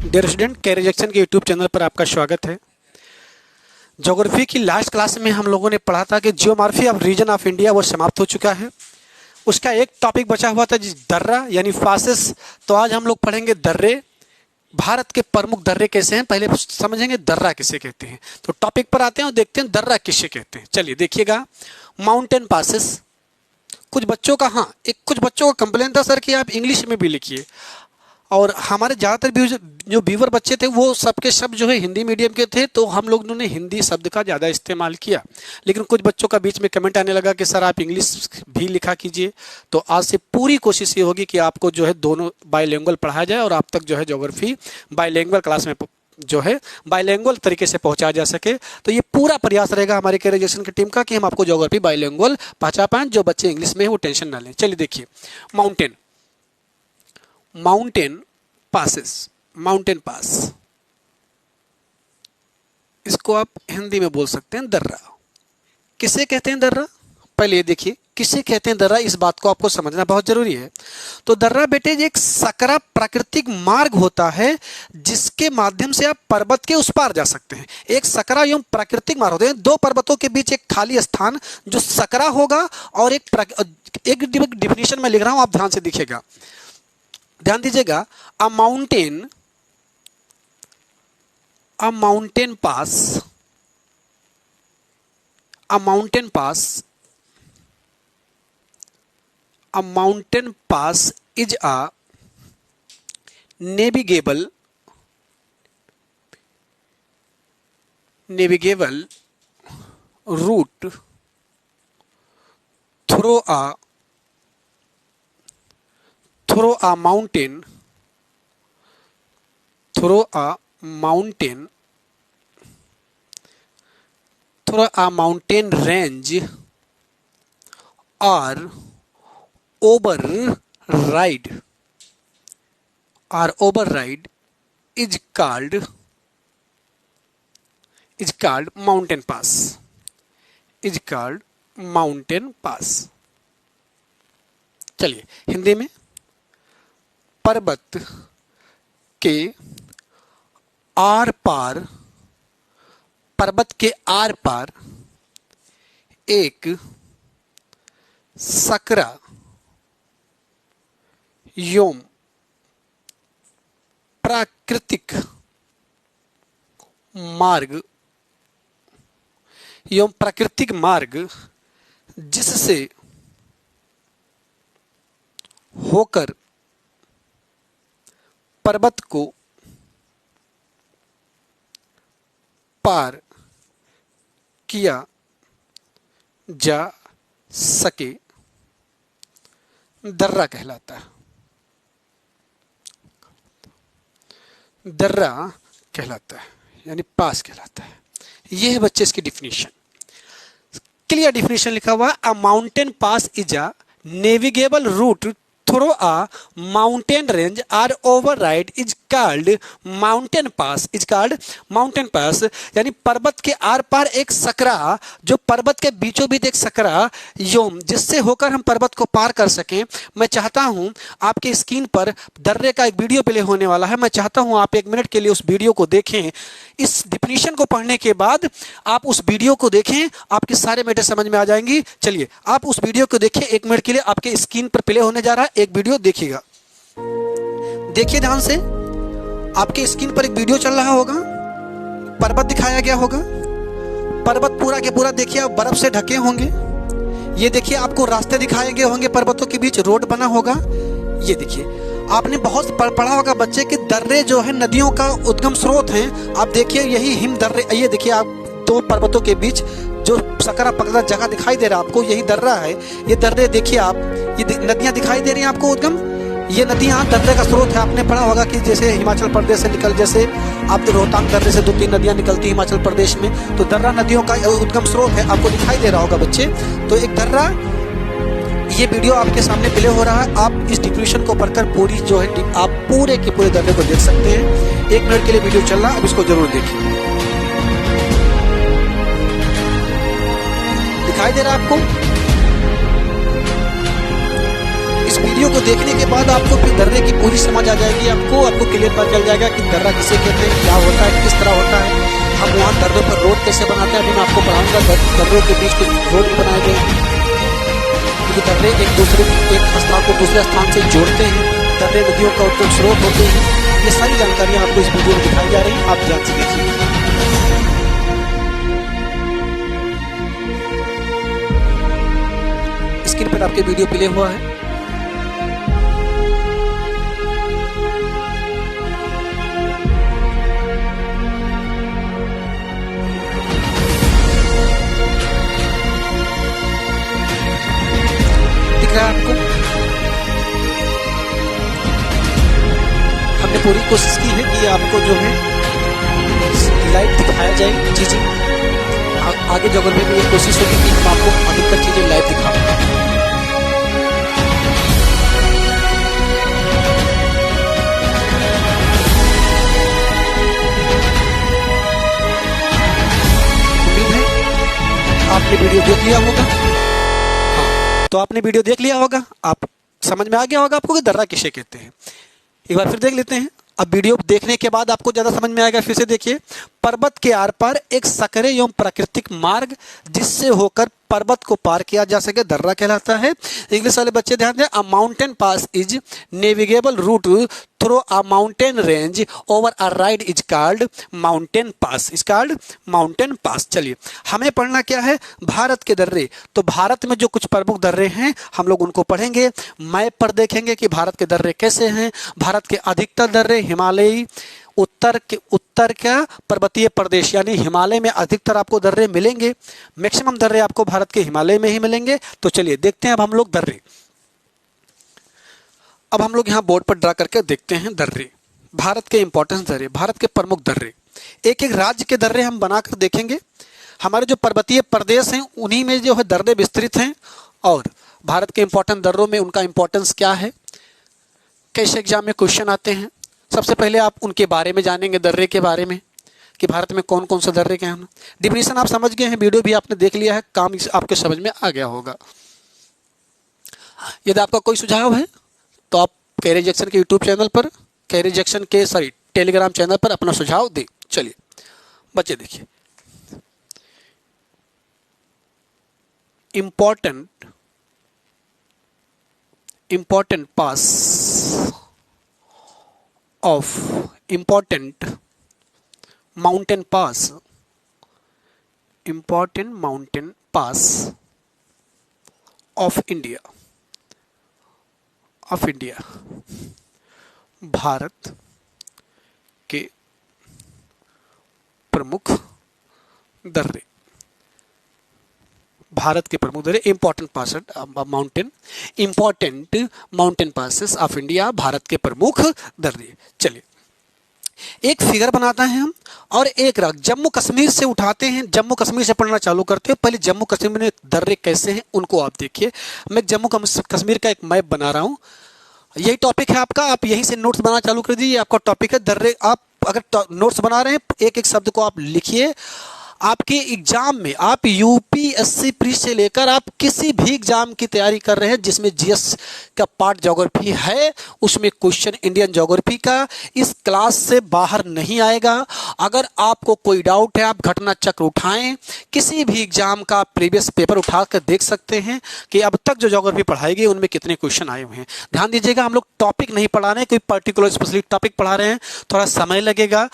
Dear student, career junction के YouTube channel पर आपका स्वागत है। ज्योग्राफी की लास्ट क्लास में हम लोगों ने पढ़ा था कि geography of region of India वो समाप्त हो चुका है। उसका एक टॉपिक बचा हुआ था जिस दर्रा यानी फासेस। तो आज हम लोग पढ़ेंगे दर्रे। भारत के प्रमुख दर्रे कैसे हैं पहले समझेंगे, दर्रा किसे कहते हैं। तो टॉपिक पर आते हैं और देखते हैं दर्रा किसे कहते हैं। चलिए देखिएगा, माउंटेन पासेस। कुछ बच्चों का कंप्लेन था सर कि आप इंग्लिश में भी लिखिए, और हमारे ज़्यादातर जो व्यूवर बच्चे थे वो सबके सब जो है हिंदी मीडियम के थे, तो हम लोगों ने हिंदी शब्द का ज़्यादा इस्तेमाल किया। लेकिन कुछ बच्चों का बीच में कमेंट आने लगा कि सर आप इंग्लिश भी लिखा कीजिए। तो आज से पूरी कोशिश ये होगी कि आपको जो है दोनों बाइलिंगुअल पढ़ाया जाए और आप तक जो है ज्योग्राफी बाइलिंगुअल क्लास में जो है बाइलिंगुअल तरीके से पहुंचाया जा सके। तो ये पूरा प्रयास रहेगा हमारे कैरियर जंक्शन की टीम का कि हम आपको ज्योग्राफी बाइलिंगुअल पहुंचा पाएं। जो बच्चे इंग्लिश में है वो टेंशन ना लें। चलिए देखिए, माउंटेन पासेस, माउंटेन पास, इसको आप हिंदी में बोल सकते हैं दर्रा। किसे कहते हैं दर्रा? पहले ये देखिए किसे कहते हैं दर्रा, इस बात को आपको समझना बहुत जरूरी है। तो दर्रा बेटे एक सकरा प्राकृतिक मार्ग होता है जिसके माध्यम से आप पर्वत के उस पार जा सकते हैं। एक सकरा एवं प्राकृतिक मार्ग होते हैं, दो पर्वतों के बीच एक खाली स्थान जो सकरा होगा, और एक डिफिनीशन में लिख रहा हूं, आप ध्यान से देखिएगा, ध्यान दीजिएगा। अ mountain pass, a mountain pass is a navigable route through a mountain range or override is called mountain pass. चलिए हिंदी में, पर्वत के आर पार एक सकरा एवं प्राकृतिक मार्ग जिससे होकर पर्वत को पार किया जा सके, दर्रा कहलाता है। यानी पास कहलाता है। यह है बच्चे इसकी डिफिनीशन। क्लियर डिफिनीशन लिखा हुआ, a mountain pass is a navigable route through a mountain range or override is called mountain pass. यानी पर्वत के आर पार एक सकरा, जो पर्वत के बीचों बीच एक सकरा योम जिससे होकर हम पर्वत को पार कर सकें। मैं चाहता हूं आपके स्क्रीन पर दर्रे का एक वीडियो प्ले होने वाला है। मैं चाहता हूं आप 1 मिनट के लिए उस वीडियो को देखें। इस डिफिनीशन को पढ़ने के बाद आप उस वीडियो को देखें, आपके सारे मैटर समझ में आ जाएंगी। चलिए आप उस वीडियो को देखिए, 1 मिनट के लिए आपके स्क्रीन पर प्ले होने जा रहा है। एक वीडियो देखिएगा, देखिए ध्यान से। आपके स्क्रीन पर एक वीडियो चल रहा होगा, पर्वत दिखाया गया होगा। पर्वत पूरा के पूरा देखिए आप बर्फ से ढके होंगे। ये देखिए आपको रास्ते दिखाए गए होंगे, पर्वतों के बीच रोड बना होगा। ये देखिए, आपने बहुत पढ़ा होगा बच्चे कि दर्रे जो है नदियों का उद्गम स्रोत हैं। आप देखिए यही हिम दर्रे, ये देखिए आप दो पर्वतों के बीच जो सकरा पकड़ा जगह दिखाई दे रहा है आपको, यही दर्रा है। ये दर्रे देखिए आप, ये नदियां दिखाई दे रही हैं आपको उद्गम। ये नदियां दर्रे का स्रोत है। आपने पढ़ा होगा कि जैसे हिमाचल प्रदेश से जैसे आप रोहतांग दर्रे से 2-3 नदियां निकलती हैं हिमाचल प्रदेश में, तो दर्रा नदियों का उद्गम स्रोत है। आपको दिखाई दे रहा होगा बच्चे। तो एक दर्रा, ये वीडियो आपके सामने प्ले हो रहा है। आप इस डिफिनीशन को पढ़कर पूरी जो है आप पूरे के पूरे दर्रे को देख सकते हैं। 1 मिनट के लिए वीडियो चल रहा है, अब इसको जरूर देखिए। दिखाई दे रहा है आपको? इस वीडियो को देखने के बाद आपको फिर दर्रे की पूरी समझ आ जाएगी, आपको क्लियर पता चल जाएगा कि दर्रा किसे कहते हैं, क्या होता है, किस तरह होता है, हम वहाँ दर्रों पर रोड कैसे बनाते हैं। अभी मैं आपको पढ़ाऊंगा दर्रों के बीच कुछ रोड बनाए गए हैं, क्योंकि दर्रे एक स्थान को दूसरे स्थान से जोड़ते हैं, दर्रे नदियों का उद्गम स्रोत होते हैं। ये सारी जानकारियाँ आपको इस वीडियो में दिखाई जा रही हैं, आप ध्यान से देखिए। स्क्रीन पर आपके वीडियो प्ले हुआ है। दिख रहा है आपको? हमने पूरी कोशिश की है कि आपको जो है लाइव दिखाया जाए चीजें। आगे ज्योग्राफी में ये कोशिश होगी कि हम आपको अधिकतर चीजें लाइव दिखाएं। उम्मीद है आपने वीडियो देख लिया होगा। हाँ, तो आपने वीडियो देख लिया होगा, आप समझ में आ गया होगा आपको कि दर्रा किसे कहते हैं। एक बार फिर देख लेते हैं। अब वीडियो देखने के बाद आपको ज्यादा समझ में आएगा। फिर से देखिए, पर्वत के आर पार एक सकरे एवं प्राकृतिक मार्ग जिससे होकर पर्वत को पार किया जा सके दर्रा कहलाता है। इंग्लिश वाले बच्चे ध्यान दें। A mountain pass is navigable route through a mountain range over a ride is called mountain pass. Is called mountain pass. चलिए, हमें पढ़ना क्या है? भारत के दर्रे। तो भारत में जो कुछ प्रमुख दर्रे हैं हम लोग उनको पढ़ेंगे, मैप पर देखेंगे कि भारत के दर्रे कैसे हैं। भारत के अधिकतर दर्रे हिमालयी उत्तर का पर्वतीय प्रदेश यानी हिमालय में अधिकतर आपको दर्रे मिलेंगे। मैक्सिमम दर्रे आपको भारत के हिमालय में ही मिलेंगे। तो चलिए देखते हैं अब हम लोग दर्रे। अब हम लोग यहाँ बोर्ड पर ड्रा करके देखते हैं दर्रे, भारत के इंपॉर्टेंस दर्रे, भारत के प्रमुख दर्रे। एक एक राज्य के दर्रे हम बनाकर देखेंगे। हमारे जो पर्वतीय प्रदेश हैं उन्हीं में जो है दर्रे विस्तृत हैं, और भारत के इंपॉर्टेंट दर्रों में उनका इंपॉर्टेंस क्या है, कैसे एग्जाम में क्वेश्चन आते हैं। सबसे पहले आप उनके बारे में जानेंगे, दर्रे के बारे में, कि भारत में कौन कौन से दर्रे के हैं। डिफिनीशन आप समझ गए हैं, वीडियो भी आपने देख लिया है, काम आपके समझ में आ गया होगा। यदि आपका कोई सुझाव है तो आप कैरियर जंक्शन के यूट्यूब चैनल पर, कैरियर जंक्शन के टेलीग्राम चैनल पर अपना सुझाव दें। चलिए बच्चे देखिए, important pass of important mountain pass of India Bharat के प्रमुख दर्रे, भारत के प्रमुख दर्रे, important mountain passes of India, Bharat के प्रमुख दर्रे। चलिए एक फिगर बनाता है हम, और एक रख जम्मू कश्मीर से उठाते हैं, जम्मू कश्मीर से पढ़ना चालू करते हैं। पहले जम्मू कश्मीर में दर्रे कैसे हैं उनको आप देखिए। मैं जम्मू कश्मीर का एक मैप बना रहा हूँ, यही टॉपिक है आपका, आप यहीं से नोट्स बनाना चालू कर दीजिए। आपका टॉपिक है दर्रे। आप अगर नोट्स बना रहे हैं एक एक शब्द को आप लिखिए। आपके एग्जाम में आप यूपीएससी प्री से लेकर आप किसी भी एग्जाम की तैयारी कर रहे हैं जिसमें जीएस का पार्ट ज्योग्राफी है, उसमें क्वेश्चन इंडियन ज्योग्राफी का इस क्लास से बाहर नहीं आएगा। अगर आपको कोई डाउट है आप घटना चक्र उठाएं, किसी भी एग्जाम का प्रीवियस पेपर उठा कर देख सकते हैं कि अब तक जो ज्योग्राफी पढ़ाई गई उनमें कितने क्वेश्चन आए हुए हैं। ध्यान दीजिएगा, हम लोग टॉपिक नहीं पढ़ा रहे हैं, कोई पर्टिकुलर स्पेसिफिक टॉपिक पढ़ा रहे हैं, थोड़ा समय लगेगा,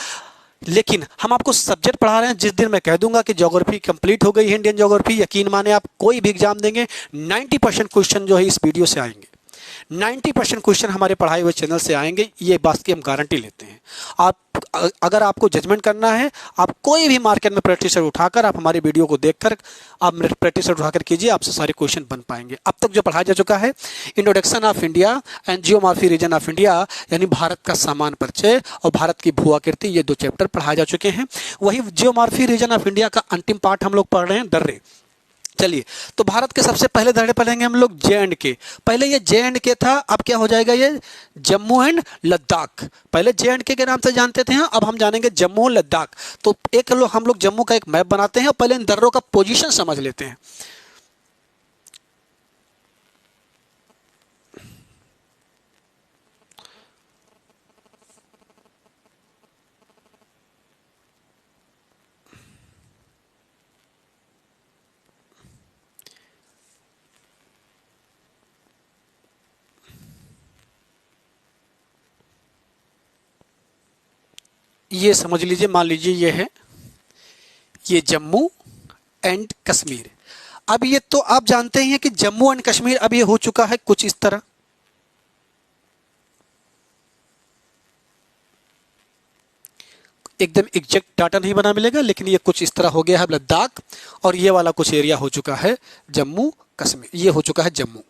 लेकिन हम आपको सब्जेक्ट पढ़ा रहे हैं। जिस दिन मैं कह दूंगा कि ज्योग्राफी कंप्लीट हो गई है, इंडियन ज्योग्राफी, यकीन माने आप कोई भी एग्जाम देंगे 90% क्वेश्चन जो है इस वीडियो से आएंगे। 90% क्वेश्चन हमारे पढ़ाए हुए चैनल से आएंगे, ये बात की हम गारंटी लेते हैं। आप अगर आपको जजमेंट करना है, आप कोई भी मार्केट में प्रैक्टिसर उठाकर आप हमारे वीडियो को देखकर आप प्रैक्टिसर उठाकर कीजिए, आपसे सारे क्वेश्चन बन पाएंगे। अब तक जो पढ़ाया जा चुका है introduction of India and geomorphy region of India, यानी भारत का सामान्य परिचय और भारत की भू आकृति, ये 2 चैप्टर पढ़ाए जा चुके हैं। वही जियोमॉर्फी रीजन ऑफ इंडिया का अंतिम पार्ट हम लोग पढ़ रहे हैं, दर्रे। चलिए, तो भारत के सबसे पहले दर्रे पढ़ेंगे हम लोग जे.एंड.के। पहले ये जे.एंड.के था, अब क्या हो जाएगा ये जम्मू एंड लद्दाख। पहले जे.एंड.के के नाम से जानते थे, अब हम जानेंगे जम्मू और लद्दाख। तो हम लोग जम्मू का एक मैप बनाते हैं और पहले इन दर्रों का पोजीशन समझ लेते हैं। ये समझ लीजिए, मान लीजिए ये है, ये जम्मू एंड कश्मीर। अब ये तो आप जानते ही हैं कि जम्मू एंड कश्मीर अब ये हो चुका है कुछ इस तरह। एकदम एग्जैक्ट डाटा नहीं बना मिलेगा, लेकिन ये कुछ इस तरह हो गया है लद्दाख, और ये वाला कुछ एरिया हो चुका है जम्मू कश्मीर, ये हो चुका है जम्मू।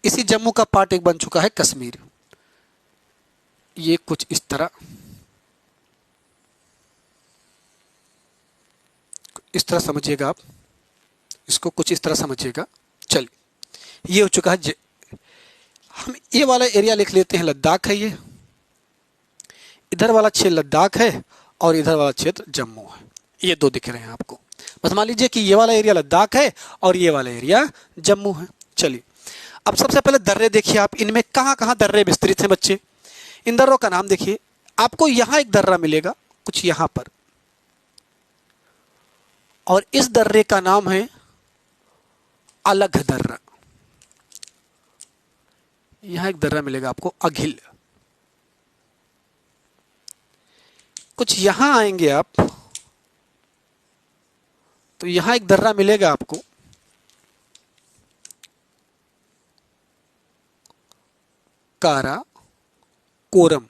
इसी जम्मू का पार्ट एक बन चुका है कश्मीर। ये कुछ इस तरह, इस तरह समझिएगा आप इसको, कुछ इस तरह समझिएगा। चलिए, ये हो चुका है हम ये वाला एरिया लिख लेते हैं, लद्दाख है ये, इधर वाला क्षेत्र लद्दाख है और इधर वाला क्षेत्र जम्मू है। ये दो दिख रहे हैं आपको। बस मान लीजिए कि ये वाला एरिया लद्दाख है और ये वाला एरिया जम्मू है। चलिए, अब सबसे पहले दर्रे देखिए आप, इनमें कहाँ कहाँ दर्रे विस्तृत हैं बच्चे। इन दर्रों का नाम देखिए, आपको यहाँ एक दर्रा मिलेगा कुछ यहाँ पर, और इस दर्रे का नाम है अलग दर्रा। यहाँ एक दर्रा मिलेगा आपको अघिल। कुछ यहां आएंगे आप तो यहां एक दर्रा मिलेगा आपको कारा कोरम।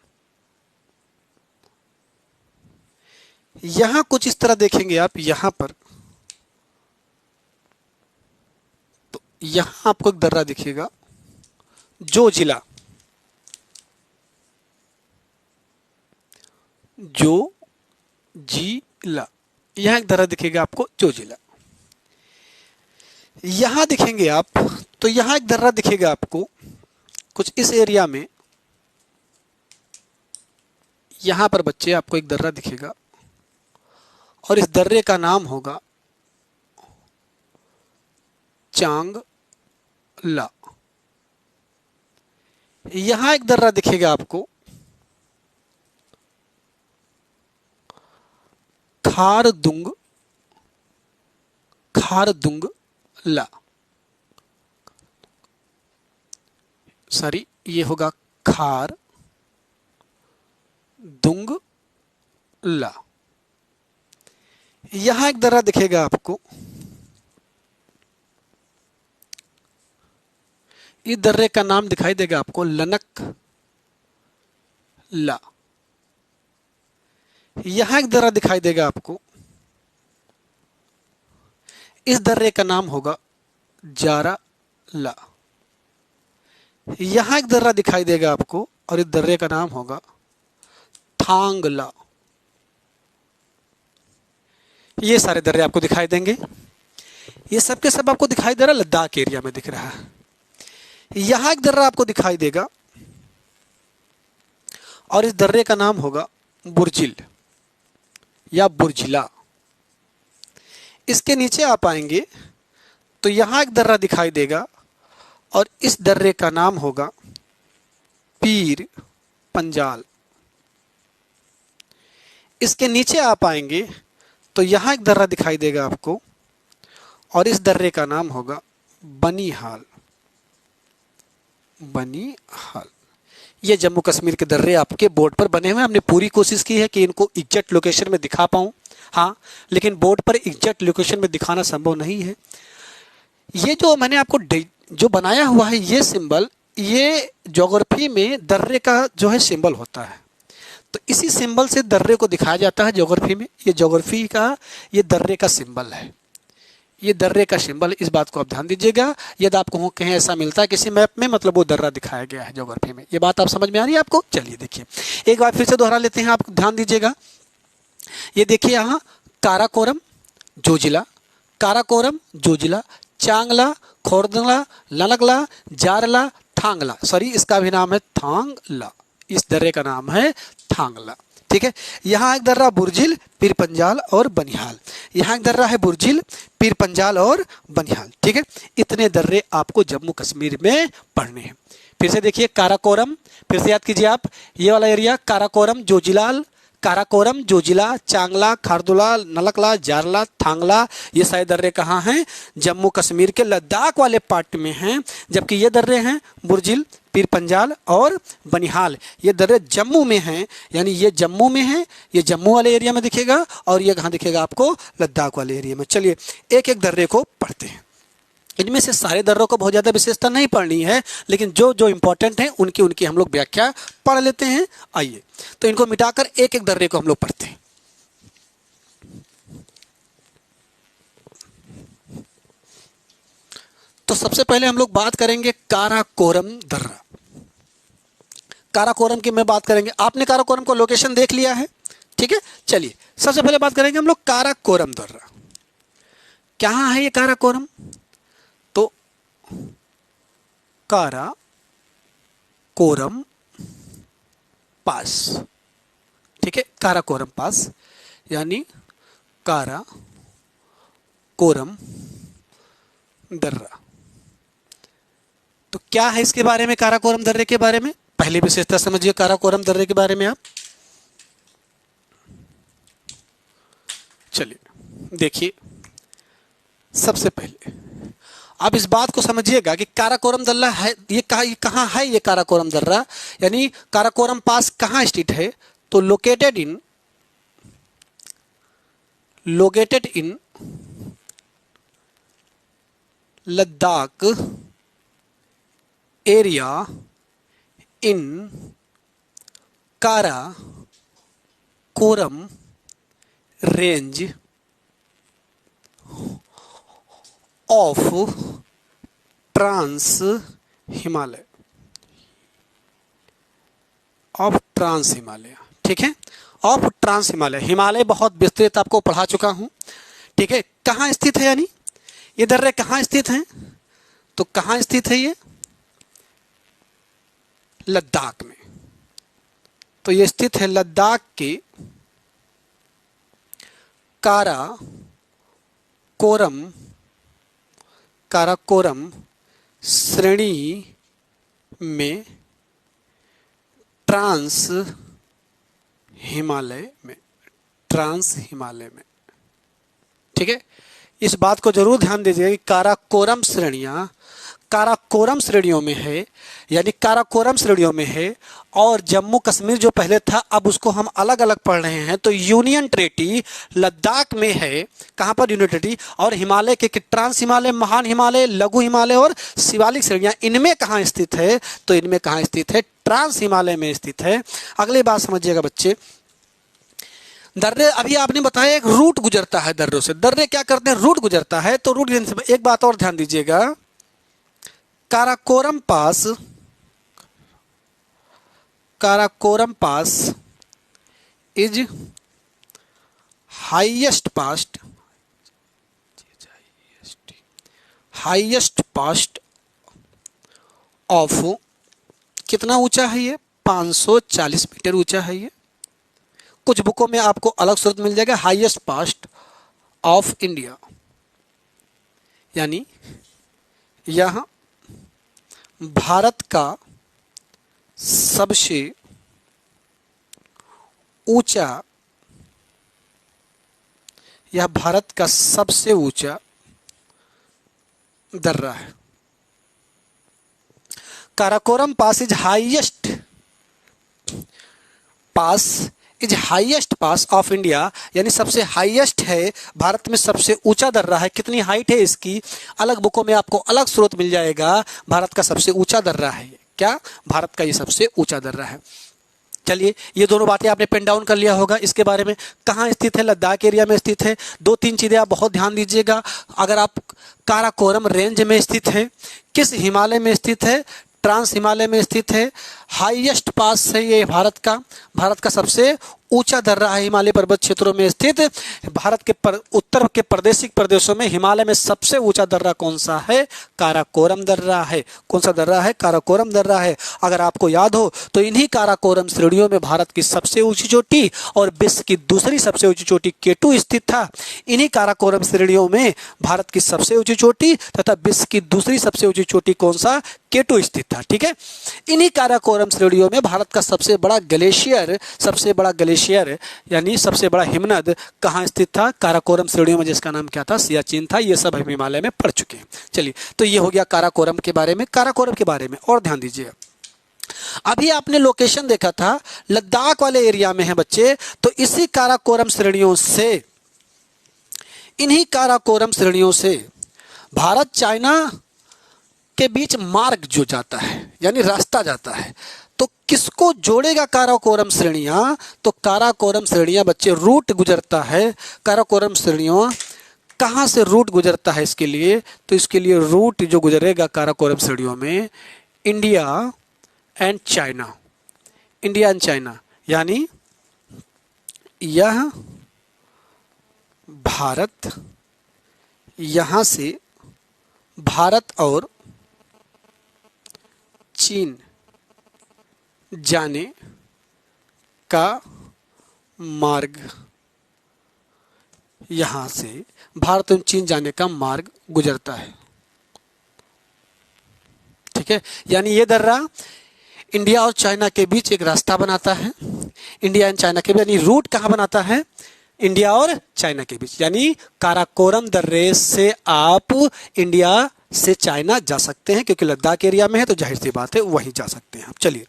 यहां कुछ इस तरह देखेंगे आप, यहां पर तो यहां आपको एक दर्रा दिखेगा जो जिला, जो जिला, यहां एक दर्रा दिखेगा आपको जो जिला। यहां दिखेंगे आप तो यहां एक दर्रा दिखेगा आपको कुछ इस एरिया में। यहां पर बच्चे आपको एक दर्रा दिखेगा और इस दर्रे का नाम होगा चांगला। यहां एक दर्रा दिखेगा आपको खारदुंगला, सॉरी ये होगा खारदुंगला। यहां एक दर्रा दिखेगा आपको, इस दर्रे का नाम दिखाई देगा आपको लनकला। यहां एक दर्रा दिखाई देगा आपको, इस दर्रे का नाम होगा जाराला। यहां एक दर्रा दिखाई देगा आपको और इस दर्रे का नाम होगा थांगला। ये सारे दर्रे आपको दिखाई देंगे। ये सब के सब आपको दिखाई दे रहा है, लद्दाख एरिया में दिख रहा है। यहां एक दर्रा आपको दिखाई देगा और इस दर्रे का नाम होगा बुर्जिल या बुर्जिला। इसके नीचे आप आएंगे तो यहां एक दर्रा दिखाई देगा और इस दर्रे का नाम होगा पीर पंजाल। इसके नीचे आप आएंगे तो यहां एक दर्रा दिखाई देगा आपको और इस दर्रे का नाम होगा बनिहाल। बनिहाल। ये जम्मू कश्मीर के दर्रे आपके बोर्ड पर बने हुए हैं। हमने पूरी कोशिश की है कि इनको एग्जैक्ट लोकेशन में दिखा पाऊं, हाँ, लेकिन बोर्ड पर एग्जैक्ट लोकेशन में दिखाना संभव नहीं है। ये जो मैंने आपको जो बनाया हुआ है ये सिंबल, ये ज्योग्राफी में दर्रे का जो है सिंबल होता है, तो इसी सिंबल से दर्रे को दिखाया जाता है ज्योग्राफी में। ये ज्योग्राफी का ये दर्रे का सिंबल है, ये दर्रे का सिंबल, इस बात को आप ध्यान दीजिएगा। यदि आपको कहीं ऐसा मिलता है किसी मैप में, मतलब वो दर्रा दिखाया गया है ज्योग्राफी में। ये बात आप समझ में आ रही है आपको? चलिए देखिए, एक बार फिर से दोहरा लेते हैं, आप ध्यान दीजिएगा। ये देखिए यहाँ काराकोरम जो जिला, काराकोरम जो जिला, चांगला, खोरदंगला, लनगला, जारला, थांगला, सॉरी इसका भी नाम है थांगला, इस दर्रे का नाम है थांगला। ठीक है, यहाँ एक दर्रा बुर्जिल, पीर पंजाल और बनिहाल। यहाँ एक दर्रा है बुर्जिल, पीर पंजाल और बनिहाल। ठीक है, इतने दर्रे आपको जम्मू कश्मीर में पढ़ने हैं। फिर से देखिए काराकोरम, फिर से याद कीजिए आप, ये वाला एरिया काराकोरम जोजिलाल, काराकोरम जोजिला, चांगला, खारदुला, नलकला, जारला, थांगला, ये सारे दर्रे कहाँ हैं? जम्मू कश्मीर के लद्दाख वाले पार्ट में हैं। जबकि ये दर्रे हैं बुर्जिल, पीर पंजाल और बनिहाल, ये दर्रे जम्मू में हैं, यानी ये जम्मू में है, ये जम्मू वाले एरिया में दिखेगा और ये कहाँ दिखेगा आपको, लद्दाख वाले एरिया में। चलिए एक एक दर्रे को पढ़ते हैं। इनमें से सारे दर्रों को बहुत ज़्यादा विशेषता नहीं पढ़नी है, लेकिन जो जो इंपॉर्टेंट हैं उनकी उनकी हम लोग व्याख्या पढ़ लेते हैं। आइए तो इनको मिटाकर एक एक दर्रे को हम लोग पढ़ते हैं। तो सबसे पहले हम लोग बात करेंगे काराकोरम दर्रा। काराकोरम की मैं बात करेंगे, आपने काराकोरम को लोकेशन देख लिया है, ठीक है। चलिए सबसे पहले बात करेंगे हम लोग काराकोरम दर्रा। कहाँ है ये काराकोरम, तो काराकोरम पास, ठीक है, काराकोरम पास यानी काराकोरम दर्रा। तो क्या है इसके बारे में, काराकोरम दर्रे के बारे में पहली विशेषता समझिए काराकोरम दर्रे के बारे में आप। चलिए देखिए, सबसे पहले आप इस बात को समझिएगा कि काराकोरम दर्रा है, ये कहाँ है, ये काराकोरम दर्रा यानी काराकोरम पास कहाँ स्थित है, तो located in Ladakh area in Karakoram range of trans Himalaya, ठीक है, ऑफ ट्रांस हिमालय। हिमालय बहुत विस्तृत आपको पढ़ा चुका हूं, ठीक है। कहाँ स्थित है, यानी ये दर्रे कहाँ स्थित हैं, तो कहाँ स्थित है ये, लद्दाख में। तो ये स्थित है लद्दाख के काराकोरम श्रेणी में, ट्रांस हिमालय में, ठीक है। इस बात को जरूर ध्यान दीजिएगा कि काराकोरम श्रेणियों में है, यानी काराकोरम श्रेणियों में है। और जम्मू कश्मीर जो पहले था अब उसको हम अलग अलग पढ़ रहे हैं, तो यूनियन टेरिटरी लद्दाख में है। कहाँ पर यूनियन टेरिटरी, और हिमालय के ट्रांस हिमालय, महान हिमालय, लघु हिमालय और शिवालिक श्रेणियां इनमें कहाँ स्थित है, तो इनमें कहाँ स्थित है, ट्रांस हिमालय में स्थित है। अगली बात समझिएगा बच्चे, दर्रे अभी आपने बताया एक रूट गुजरता है दर्रों से, दर्रे क्या करते हैं, रूट गुजरता है। तो रूट से एक बात और ध्यान दीजिएगा, Karakoram pass is highest past of, कितना ऊंचा है ये, 540 मीटर ऊंचा है ये। कुछ बुकों में आपको अलग स्रोत मिल जाएगा, हाईएस्ट पास्ट ऑफ इंडिया, यानी यह भारत का सबसे ऊंचा दर्रा है। Karakoram pass is highest pass of India, यानी सबसे हाईएस्ट है, भारत में सबसे ऊंचा दर्रा है। कितनी हाइट है इसकी, अलग बुकों में आपको अलग स्रोत मिल जाएगा। भारत का सबसे ऊंचा दर्रा है, क्या, भारत का ये सबसे ऊंचा दर्रा है। चलिए ये दोनों बातें आपने पेन डाउन कर लिया होगा। इसके बारे में कहाँ स्थित है, लद्दाख एरिया में स्थित है। दो तीन चीज़ें आप बहुत ध्यान दीजिएगा, अगर आप काराकोरम रेंज में स्थित है, किस हिमालय में स्थित है, ट्रांस हिमालय में स्थित है, हाईएस्ट पास है ये भारत का सबसे ऊंचा दर्रा है, हिमालय पर्वत क्षेत्रों में स्थित। भारत के उत्तर के प्रादेशिक प्रदेशों में हिमालय में सबसे ऊंचा दर्रा कौन सा है, काराकोरम दर्रा है। कौन सा दर्रा है, काराकोरम दर्रा है। अगर आपको याद हो तो इन्हीं काराकोरम श्रेणियों में भारत की सबसे ऊंची चोटी और विश्व की दूसरी सबसे ऊंची चोटी केटू स्थित था। इन्हीं काराकोरम श्रेणियों में भारत की सबसे ऊंची चोटी तथा विश्व की दूसरी सबसे ऊंची चोटी कौन सा, केटू स्थित था, ठीक है। इन्हीं काराकोरम श्रेणियों में भारत का सबसे बड़ा ग्लेशियर यानी सबसे बड़ा हिमनद कहाँ स्थित था, काराकोरम श्रेणियों में, जिसका नाम क्या था, सियाचिन था। ये सब हम हिमालय में पढ़ चुके हैं। चलिए तो ये हो गया काराकोरम के बारे में। काराकोरम के बारे में और ध्यान दीजिए, अभी आपने लोकेशन देखा था लद्दाख वाले एरिया में है बच्चे। तो इसी काराकोरम श्रेणियों से, इन्हीं काराकोरम श्रेणियों से भारत चाइना के बीच मार्ग जो जाता है, यानी रास्ता जाता है। तो किसको जोड़ेगा काराकोरम श्रेणियां? तो काराकोरम श्रेणियां बच्चे रूट गुजरता है। काराकोरम श्रेणियों कहां से रूट गुजरता है इसके लिए? तो इसके लिए रूट जो गुजरेगा काराकोरम श्रेणियों में India and China, India and China, यानी यह भारत, यहां से भारत और चीन जाने का मार्ग, यहां से भारत और चीन जाने का मार्ग गुजरता है। ठीक है, यानी ये दर्रा इंडिया और चाइना के बीच एक रास्ता बनाता है। इंडिया एंड चाइना के बीच, यानी रूट कहां बनाता है? इंडिया और चाइना के बीच। यानी काराकोरम दर्रे से आप इंडिया से चाइना जा सकते हैं, क्योंकि लद्दाख एरिया में है तो जाहिर सी बात है वहीं जा सकते हैं आप। चलिए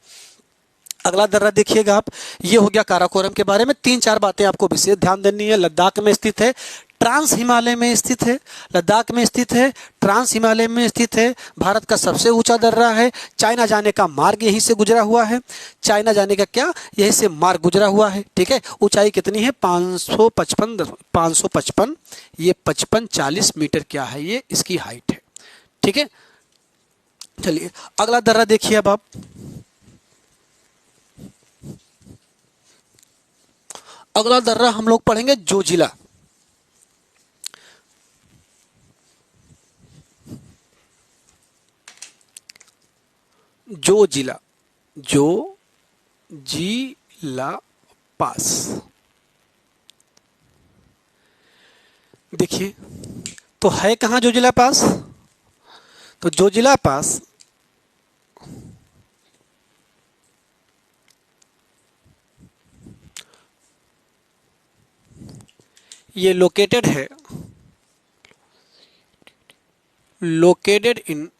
अगला दर्रा देखिएगा आप। ये हो गया काराकोरम के बारे में। 3-4 बातें आपको विशेष ध्यान देनी है। लद्दाख में स्थित है, ट्रांस हिमालय में स्थित है, लद्दाख में स्थित है, ट्रांस हिमालय में स्थित है, भारत का सबसे ऊंचा दर्रा है। चाइना जाने का मार्ग यहीं से गुजरा हुआ है। चाइना जाने का क्या, यहीं से मार्ग गुजरा हुआ है। ठीक है, ऊंचाई कितनी है? 555, ये 55-40 मीटर क्या है, ये इसकी हाइट है। ठीक है, चलिए अगला दर्रा देखिए अब आप। अगला दर्रा हम लोग पढ़ेंगे जोजिला। जोजिला, जोजिला पास। देखिए तो है कहां जोजिला पास? तो जोजिला पास ये लोकेटेड है, located in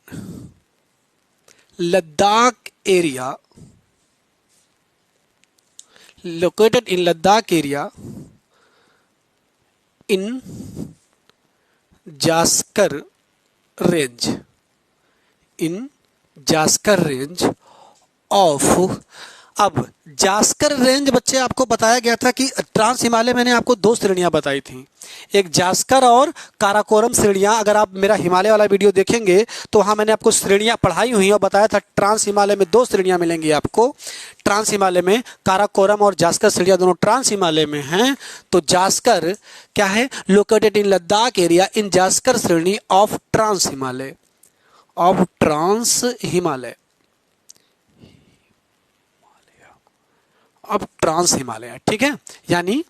Ladakh area, located in Ladakh area in Zanskar range, in Zanskar range of. अब जास्कर रेंज बच्चे आपको बताया गया था कि ट्रांस हिमालय, मैंने आपको 2 श्रेणियां बताई थी, एक जास्कर और काराकोरम श्रेणियां। अगर आप मेरा हिमालय वाला वीडियो देखेंगे तो वहां मैंने आपको श्रेणियां पढ़ाई हुई और बताया था ट्रांस हिमालय में 2 श्रेणियां मिलेंगी आपको। ट्रांस हिमालय में काराकोरम और जास्कर श्रेणियां दोनों ट्रांस हिमालय में हैं। तो जास्कर क्या है? Located in Ladakh area in Zanskar श्रेणी of trans Himalaya, of trans Himalaya, अब ट्रांस हिमालय। ठीक है, यानी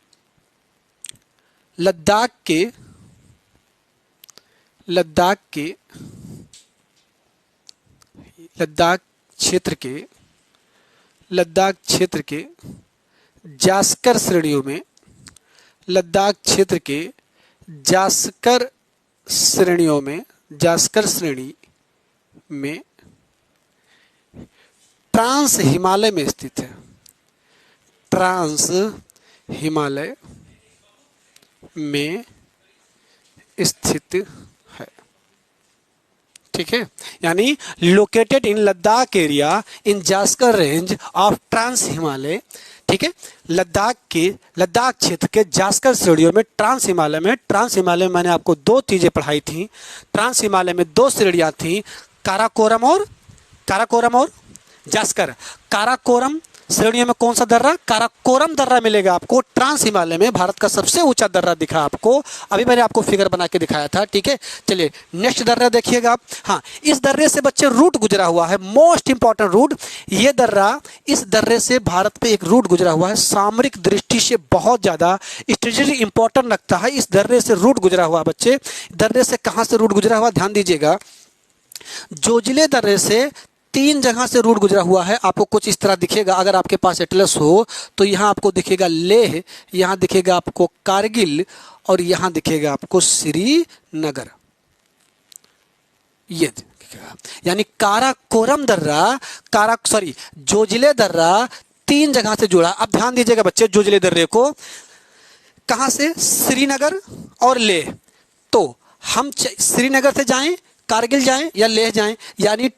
लद्दाख के लद्दाख क्षेत्र के जास्कर श्रेणियों में, लद्दाख क्षेत्र के जास्कर श्रेणियों में, जास्कर श्रेणी में ट्रांस हिमालय में स्थित है, ट्रांस हिमालय में स्थित है। ठीक है, यानी located in Ladakh area in Zanskar range of trans Himalaya. ठीक है, लद्दाख क्षेत्र के जास्कर श्रेणियों में ट्रांस हिमालय में, ट्रांस हिमालय में मैंने आपको 2 चीजें पढ़ाई थी। ट्रांस हिमालय में 2 श्रेणियां थी, काराकोरम और जास्कर। काराकोरम श्रेणियों में कौन सा दर्रा? काराकोरम दर्रा मिलेगा आपको ट्रांस हिमालय में। भारत का सबसे ऊंचा दर्रा दिखा आपको, अभी मैंने आपको फिगर बना के दिखाया था। ठीक है, चलिए नेक्स्ट दर्रा देखिएगा आप। हाँ, इस दर्रे से बच्चे रूट गुजरा हुआ है, मोस्ट इंपॉर्टेंट रूट ये दर्रा। इस दर्रे से भारत पे एक रूट गुजरा हुआ है, सामरिक दृष्टि से बहुत ज्यादा स्ट्रेटेजिक इंपॉर्टेंट लगता है। इस दर्रे से रूट गुजरा हुआ बच्चे। दर्रे से कहां से रूट गुजरा हुआ ध्यान दीजिएगा। जोजिले दर्रे से 3 जगह से रूट गुजरा हुआ है। आपको कुछ इस तरह दिखेगा, अगर आपके पास एटलस हो तो यहाँ आपको दिखेगा लेह, यहाँ दिखेगा आपको कारगिल और यहाँ दिखेगा आपको श्रीनगर। ये देखिएगा, यानी काराकोरम दर्रा जोजिले दर्रा 3 जगह से जुड़ा। अब ध्यान दीजिएगा बच्चे, जोजिले दर्रे को कहां से, श्रीनगर और लेह। तो हम श्रीनगर से जाएं, कारगिल जाएं या लेह जाएं, यानी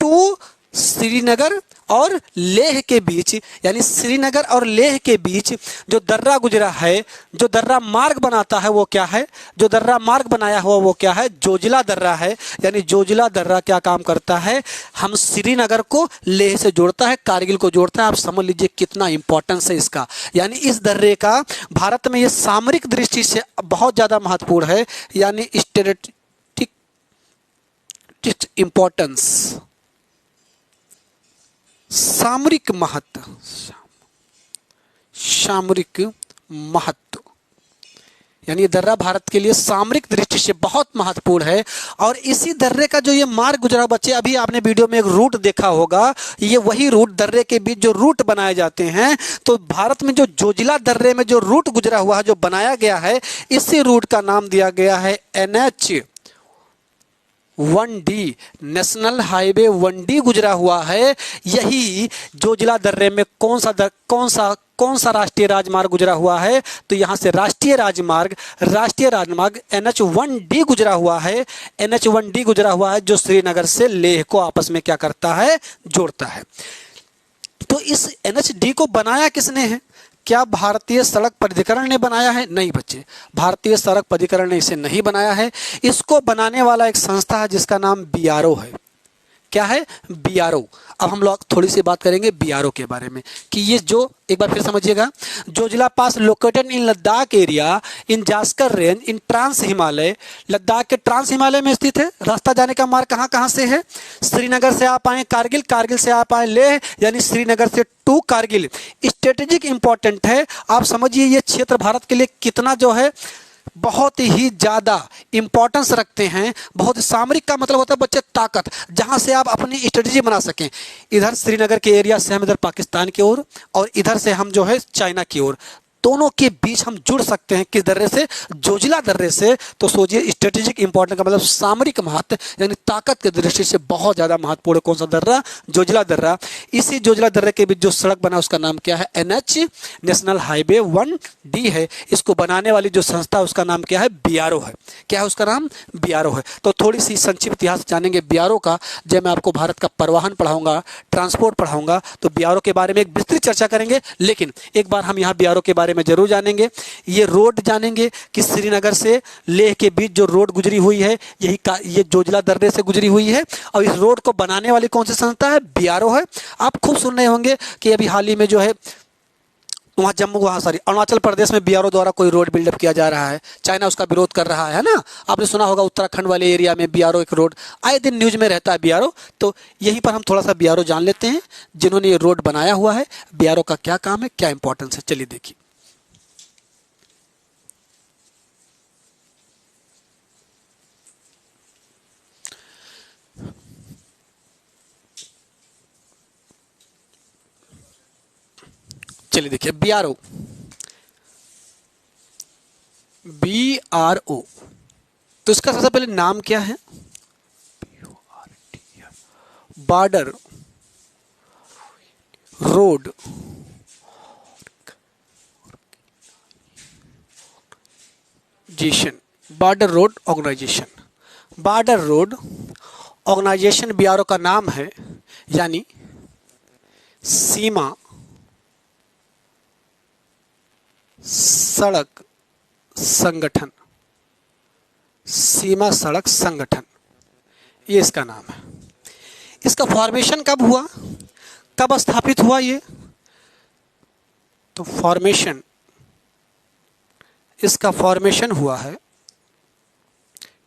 टू श्रीनगर और लेह के बीच, यानी श्रीनगर और लेह के बीच जो दर्रा गुजरा है, जो दर्रा मार्ग बनाता है वो क्या है, जो दर्रा मार्ग बनाया हुआ वो क्या है, जोजिला दर्रा है। यानी जोजिला दर्रा क्या काम करता है, हम श्रीनगर को लेह से जोड़ता है, कारगिल को जोड़ता है। आप समझ लीजिए कितना इंपॉर्टेंस है इसका। यानी इस दर्रे का भारत में ये सामरिक दृष्टि से बहुत ज्यादा महत्वपूर्ण है, यानी स्ट्रेटेजिक इंपॉर्टेंस, सामरिक महत्व, सामरिक महत्व, यानी ये दर्रा भारत के लिए सामरिक दृष्टि से बहुत महत्वपूर्ण है। और इसी दर्रे का जो ये मार्ग गुजरा, बच्चे अभी आपने वीडियो में एक रूट देखा होगा, ये वही रूट, दर्रे के बीच जो रूट बनाए जाते हैं। तो भारत में जो जोजिला दर्रे में जो रूट गुजरा हुआ है, जो बनाया गया है, इसी रूट का नाम दिया गया है NH-1D, नेशनल हाईवे 1D गुजरा हुआ है। यही जोजिला दर्रे में कौन सा राष्ट्रीय राजमार्ग गुजरा हुआ है, तो यहां से राष्ट्रीय राजमार्ग NH-1D गुजरा हुआ है। NH-1D गुजरा हुआ है जो श्रीनगर से लेह को आपस में क्या करता है, जोड़ता है। तो इस NH-D को बनाया किसने है, क्या भारतीय सड़क प्राधिकरण ने बनाया है? नहीं बच्चे, भारतीय सड़क प्राधिकरण ने इसे नहीं बनाया है। इसको बनाने वाला एक संस्था है जिसका नाम BRO है। क्या है, BRO। अब हम लोग थोड़ी सी बात करेंगे BRO के बारे में कि ये जो, एक बार फिर समझिएगा, Zojila pass located in Ladakh area in Zanskar range in trans Himalaya, Ladakh के ट्रांस हिमालय में स्थित है। रास्ता जाने का मार्ग कहाँ कहाँ से है, श्रीनगर से आप आए कारगिल, कारगिल से आप आए लेह, यानी श्रीनगर से टू कारगिल। स्ट्रेटेजिक इंपॉर्टेंट है। आप समझिए ये क्षेत्र भारत के लिए कितना जो है बहुत ही ज्यादा इंपॉर्टेंस रखते हैं। बहुत सामरिक का मतलब होता है बच्चे ताकत, जहां से आप अपनी स्ट्रेटेजी बना सकें। इधर श्रीनगर के एरिया से हम इधर पाकिस्तान की ओर और इधर से हम जो है चाइना की ओर, दोनों के बीच हम जुड़ सकते हैं। किस दर्रे से, जोजिला दर्रे से। तो सोचिए स्ट्रेटेजिक इंपॉर्टेंट का मतलब सामरिक महत्व, यानी ताकत के दृष्टि से बहुत ज्यादा महत्वपूर्ण। कौन सा दर्रा, जोजिला दर्रा। इसी जोजिला दर्रे के बीच जो सड़क बना उसका नाम क्या है, NH नेशनल हाईवे 1D है। इसको बनाने वाली जो संस्था उसका नाम क्या है, BRO है। क्या है उसका नाम, BRO है। तो थोड़ी सी संक्षिप्त इतिहास जानेंगे BRO का। जब मैं आपको भारत का परिवहन पढ़ाऊंगा, ट्रांसपोर्ट पढ़ाऊंगा, तो BRO के बारे में एक विस्तृत चर्चा करेंगे। लेकिन एक बार हम यहाँ BRO के बारे में जरूर जानेंगे। ये रोड जानेंगे कि श्रीनगर से लेह के बीच जो रोड गुजरी हुई है, ये जोजिला दर्रे से गुजरी हुई है। और इस रोड को बनाने वाली कौन सी संस्था है, BRO है। आप खूब सुन रहे होंगे कि अभी हाल ही में जो है अरुणाचल प्रदेश में BRO द्वारा कोई रोड बिल्डअप किया जा रहा है। चाइना उसका विरोध कर रहा है ना। आपने सुना होगा उत्तराखंड वाले एरिया में BRO एक रोड, आए दिन न्यूज में रहता है BRO। तो यहीं पर हम थोड़ा सा BRO जान लेते हैं, जिन्होंने ये रोड बनाया हुआ है। BRO का क्या काम है, क्या इंपॉर्टेंस है, चलिए देखिए। चलिए देखिए BRO तो इसका सबसे पहले नाम क्या है, border road border road organisation. Border road organisation BRO का नाम है, यानी सीमा सड़क संगठन। सीमा सड़क संगठन, ये इसका नाम है। इसका फॉर्मेशन कब हुआ, कब स्थापित हुआ ये, तो इसका फॉर्मेशन हुआ है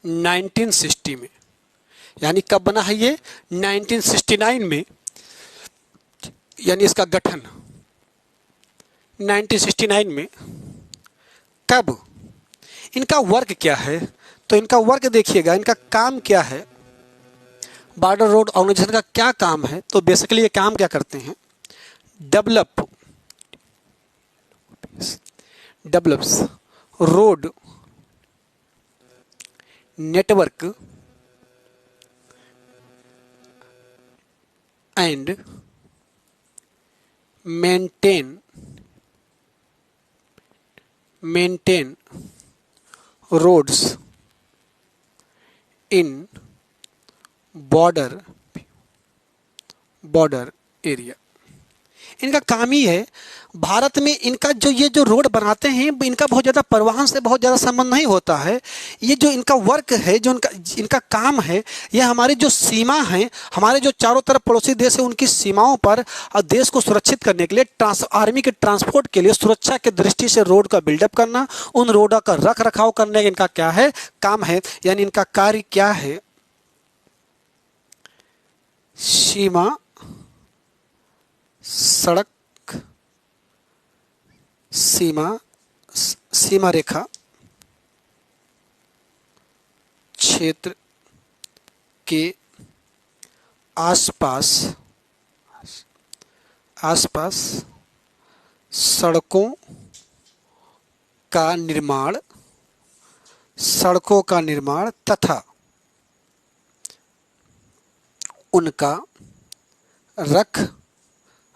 1960 में। यानी कब बना है ये, 1969 में। यानी इसका गठन 1969 में। कब, इनका वर्क क्या है, तो इनका वर्क देखिएगा, इनका काम क्या है। बॉर्डर रोड ऑर्गेनाइजेशन का क्या काम है, तो बेसिकली ये काम क्या करते हैं, develops road network and maintain roads in border area. इनका काम ही है, भारत में इनका जो ये जो रोड बनाते हैं इनका बहुत ज़्यादा परिवहन से बहुत ज़्यादा संबंध नहीं होता है। ये जो इनका वर्क है, जो इनका काम है, ये हमारी जो सीमा है, हमारे जो चारों तरफ पड़ोसी देश है उनकी सीमाओं पर देश को सुरक्षित करने के लिए आर्मी के ट्रांसपोर्ट के लिए सुरक्षा के दृष्टि से रोड का बिल्डअप करना, उन रोडों का रख रखाव करने का इनका क्या है, काम है। यानी इनका कार्य क्या है, सीमा सड़क सीमा रेखा क्षेत्र के आसपास सड़कों का निर्माण तथा उनका रख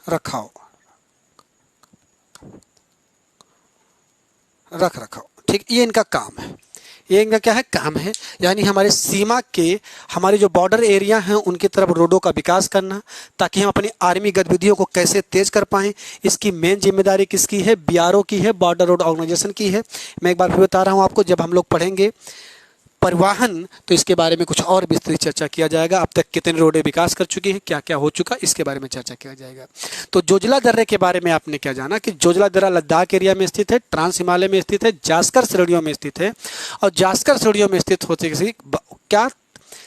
रखाव ठीक, ये इनका काम है। ये इनका क्या है, काम है। यानी हमारे सीमा के, हमारे जो बॉर्डर एरिया हैं उनकी तरफ रोडों का विकास करना, ताकि हम अपनी आर्मी गतिविधियों को कैसे तेज कर पाएं। इसकी मेन जिम्मेदारी किसकी है, बीआरओ की है, बॉर्डर रोड ऑर्गेनाइजेशन की है। मैं एक बार फिर बता रहा हूं आपको, जब हम लोग पढ़ेंगे परिवहन तो इसके बारे में कुछ और विस्तृत चर्चा किया जाएगा। अब तक कितने रोडें विकास कर चुकी है, क्या क्या हो चुका, इसके बारे में चर्चा किया जाएगा। तो जोजिला दर्रे के बारे में आपने क्या जाना कि जोजिला दर्रा लद्दाख एरिया में स्थित है, ट्रांस हिमालय में स्थित है, जास्कर श्रेणियों में स्थित है। और जास्कर श्रेणियों में स्थित होते क्या,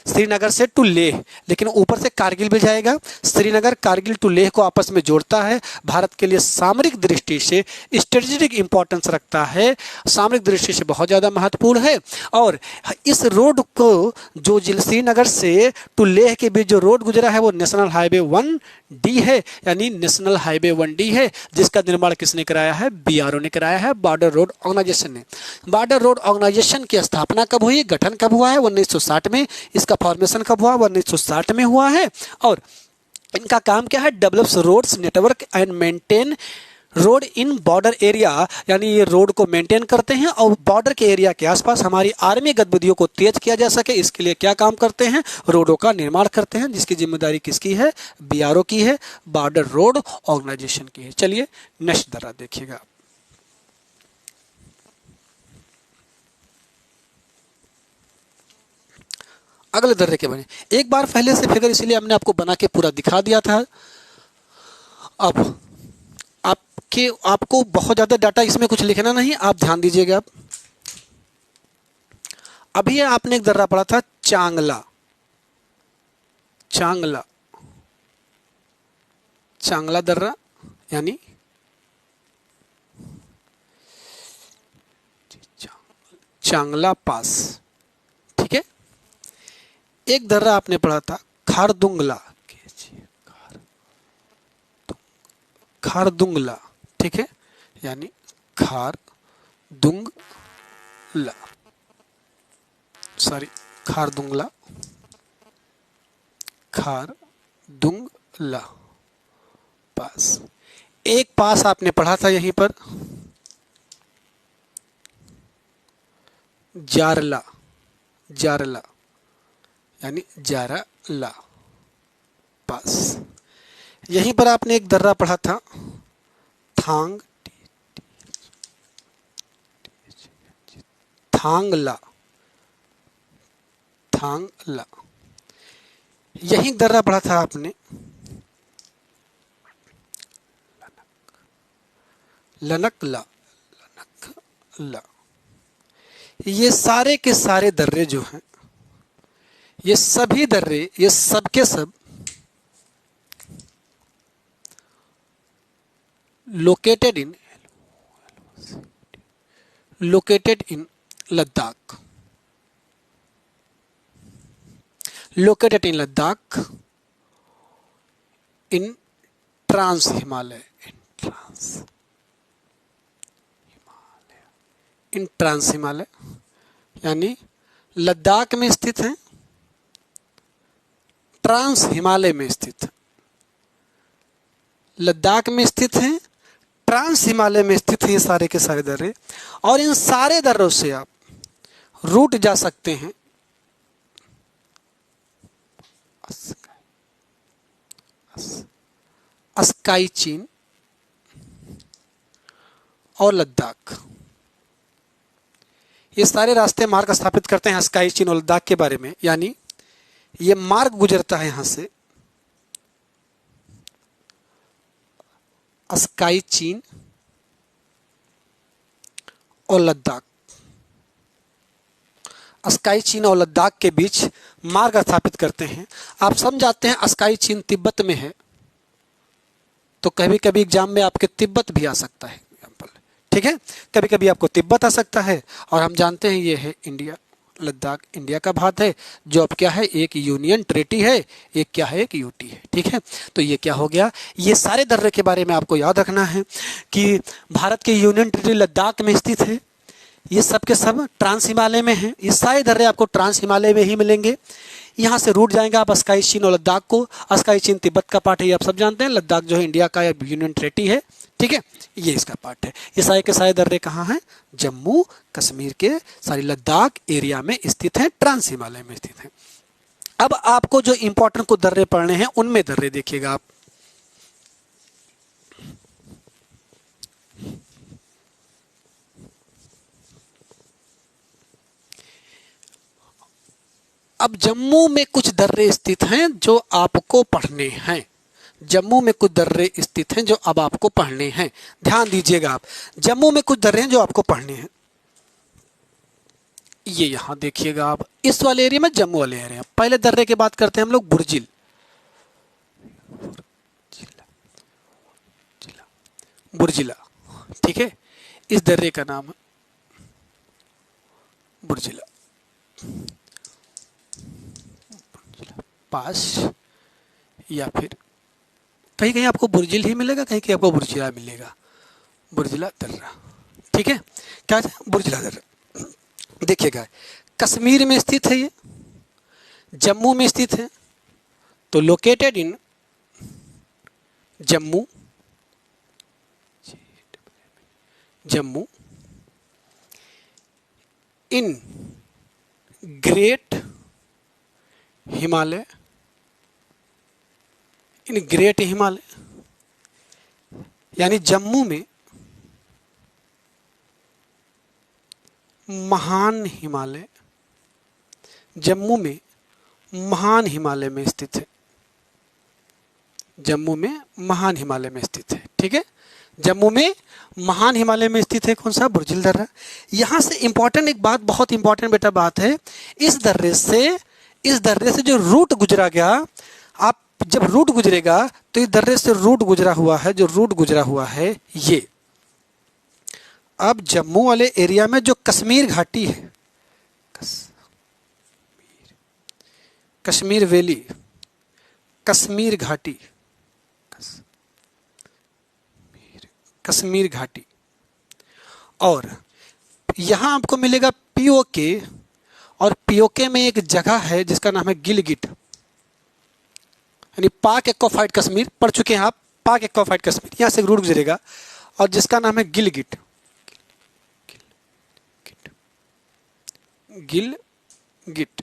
श्रीनगर से टू लेह, लेकिन ऊपर से कारगिल भी जाएगा। श्रीनगर कारगिल टू लेह को आपस में जोड़ता है। भारत के लिए सामरिक दृष्टि से स्ट्रेटेजिक इंपॉर्टेंस रखता है, सामरिक दृष्टि से बहुत ज़्यादा महत्वपूर्ण है। और इस रोड को जो श्रीनगर से टू लेह के बीच जो रोड गुजरा है वो नेशनल हाईवे 1D है, यानी नेशनल हाईवे 1D है, जिसका निर्माण किसने कराया है, बीआरओ ने कराया है, बॉर्डर रोड ऑर्गेनाइजेशन ने। बॉर्डर रोड ऑर्गेनाइजेशन की स्थापना कब हुई, गठन कब हुआ है, 1960 में। इसका फॉर्मेशन कब हुआ, 1960 में हुआ है। और इनका काम क्या है, develops roads network and maintain road in border area, यानी ये रोड को मेंटेन करते हैं और बॉर्डर के एरिया के आसपास हमारी आर्मी गतिविधियों को तेज किया जा सके, इसके लिए क्या काम करते हैं, रोडों का निर्माण करते हैं, जिसकी जिम्मेदारी किसकी है, बीआरओ की है, बॉर्डर रोड ऑर्गेनाइजेशन की है। चलिए नेक्स्ट दर्रा देखिएगा। अगले दर्रे के बने, एक बार पहले से फिगर इसलिए हमने आपको बना के पूरा दिखा दिया था। अब आपको बहुत ज्यादा डाटा इसमें कुछ लिखना नहीं, आप ध्यान दीजिएगा। अभी आपने एक दर्रा पढ़ा था चांगला दर्रा, यानी चांगला पास, ठीक है। एक दर्रा आपने पढ़ा था खारदुंगला, ठीक है, यानी खारदुंगला पास। एक पास आपने पढ़ा था यहीं पर जारला, यानी जारला पास। यहीं पर आपने एक दर्रा पढ़ा था थांगला। यही दर्रा पढ़ा था आपने लनकला। ये सारे के सारे दर्रे जो हैं, ये सभी दर्रे, ये सब के सब located in Ladakh, in trans Himalaya, यानी लद्दाख में स्थित है, ट्रांस हिमालय में स्थित है। लद्दाख में स्थित हैं, ट्रांस हिमालय में स्थित हैं ये सारे के सारे दर्रे। और इन सारे दर्रों से आप रूट जा सकते हैं अस्काई चीन और लद्दाख। ये सारे रास्ते मार्ग स्थापित करते हैं अस्काई चीन और लद्दाख के बारे में, यानी ये मार्ग गुजरता है यहां से अस्काई चीन और लद्दाख। अस्काई चीन और लद्दाख के बीच मार्ग स्थापित करते हैं। आप समझ जाते हैं अस्काई चीन तिब्बत में है, तो कभी कभी एग्जाम में आपके तिब्बत भी आ सकता है एग्जाम्पल, ठीक है। कभी कभी आपको तिब्बत आ सकता है। और हम जानते हैं ये है इंडिया, लद्दाख इंडिया का भाग है, जो अब क्या है एक यूनियन टेरिटरी है, एक क्या है एक यूटी है, ठीक है। तो ये क्या हो गया, ये सारे दर्रे के बारे में आपको याद रखना है कि भारत के यूनियन टेरिटरी लद्दाख में स्थित है। ये सब के सब ट्रांस हिमालय में हैं। ये सारे दर्रे आपको ट्रांस हिमालय में ही मिलेंगे। यहाँ से रूट जाएंगे आप अस्काई चीन और लद्दाख को। अस्काई चीन तिब्बत का पार्ट है, ये आप सब जानते हैं। लद्दाख जो है इंडिया का यूनियन टेरिटरी है, ठीक है, ये इसका पार्ट है। ये सारे के सारे दर्रे कहाँ हैं, जम्मू कश्मीर के सारी लद्दाख एरिया में स्थित हैं, ट्रांस हिमालय में स्थित हैं। अब आपको जो इंपॉर्टेंट कुछ दर्रे पढ़ने हैं उनमें दर्रे देखिएगा आप। अब जम्मू में कुछ दर्रे स्थित हैं जो आपको पढ़ने हैं। जम्मू में कुछ दर्रे स्थित हैं जो अब आपको पढ़ने हैं, ध्यान दीजिएगा आप। जम्मू में कुछ दर्रे हैं जो आपको पढ़ने हैं। ये यहां देखिएगा आप, इस वाले एरिया में, जम्मू वाले एरिया। पहले दर्रे की बात करते हैं हम लोग, बुर्जिल। बुर्जिला, ठीक है, इस दर्रे का नाम है बुर्जिला पास, या फिर कहीं कहीं आपको बुर्जिल ही मिलेगा, कहीं कहीं आपको बुर्जिला मिलेगा। बुर्जिला दर्रा, ठीक है, क्या है बुर्जिला दर्रा। देखिएगा कश्मीर में स्थित है, ये जम्मू में स्थित है, तो located in Jammu, Jammu in great Himalaya, in great Himalaya, यानी जम्मू में महान हिमालय, जम्मू में महान हिमालय में स्थित है। जम्मू में महान हिमालय में स्थित है, ठीक है। जम्मू में महान हिमालय में स्थित है कौन सा, बुर्जिल दर्रा। यहां से इंपॉर्टेंट एक बात, बहुत इंपॉर्टेंट बेटा बात है, इस दर्रे से जो रूट गुजरा गया, आप जब रूट गुजरेगा तो इस दर्रे से रूट गुजरा हुआ है, जो रूट गुजरा हुआ है ये। अब जम्मू वाले एरिया में जो कश्मीर घाटी है, कश्मीर वैली, कश्मीर घाटी, कश्मीर घाटी, और यहां आपको मिलेगा पीओके, और पीओके में एक जगह है जिसका नाम है गिलगिट, यानी पाक एक्वाफाइड कश्मीर, पढ़ चुके हैं आप, पाक एक्वाफाइड कश्मीर। यहां से रूट गुजरेगा और जिसका नाम है गिलगिट, गिलगिट,